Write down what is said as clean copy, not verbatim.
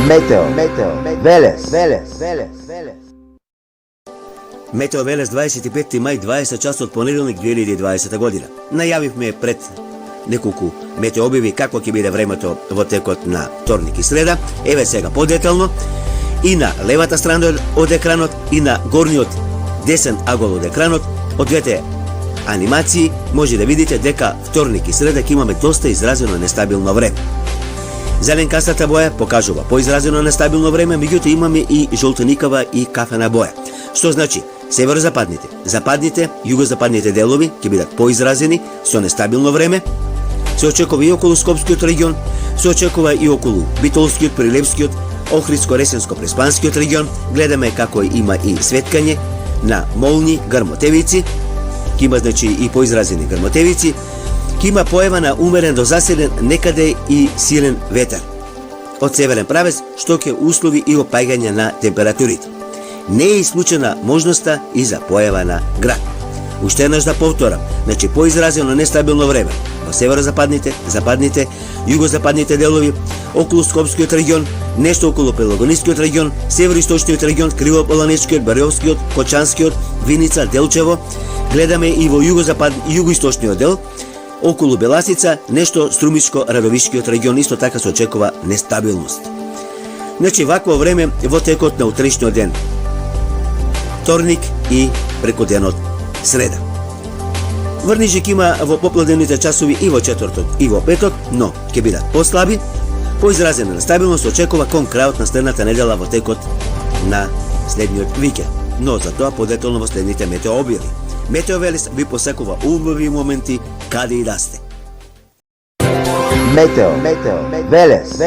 Meteo Велес. Метео Велес 25 мај 20 часот понеделник 2020 година. Најавивме пред неколку метео објави какво ќе биде времето во текот на вторник и среда. Еве сега подетално и на левата страна од екранот и на горниот десен агол од екранот. Од двете анимации може да видите дека вторник и среда ќе имаме доста изразено нестабилно време. Зеленкастата боја покажува поизразено нестабилно време, меѓутоа имаме и жолтеникава и кафена боја. Што значи, северозападните, западните, југозападните делови ќе бидат поизразени со нестабилно време. Се очекува и околу Скопскиот регион, се очекува и околу Битолскиот, Прилепскиот, Охридско-Ресенско-Преспанскиот регион. Гледаме како има и светкање на молни, грмотевици. Ќе има значи и поизразени грмотевици. Ќе има појава на умерен до засилен, некаде и силен ветер од северен правец, што ќе услови и опаѓање на температурите. Не е исклучена можноста и за појава на град. Уште еднаш да повторам, значи поизразено нестабилно време во северозападните, западните, југозападните делови, околу Скопскиот регион, нешто околу Пелагонискиот регион, североисточниот регион, Кривополанечкиот, Барјовскиот, Кочанскиот, Виница, Делчево. Гледаме и во југоисточниот дел, околу Беласица, нешто Струмичко, Радовишкиот регион, исто така се очекува нестабилност. Значи вакво време во текот на утрешниот ден, вторник и преку денот среда. Врнежи ќе има во попладневните часови и во четврток и во петок, но ќе бидат послаби. Поизразена нестабилност очекува кон крајот на следната недела во текот на следниот викенд, но за тоа подетално во следните метео објави. Метео Велес ви посакува убави моменти каде и да сте. Метео Велес.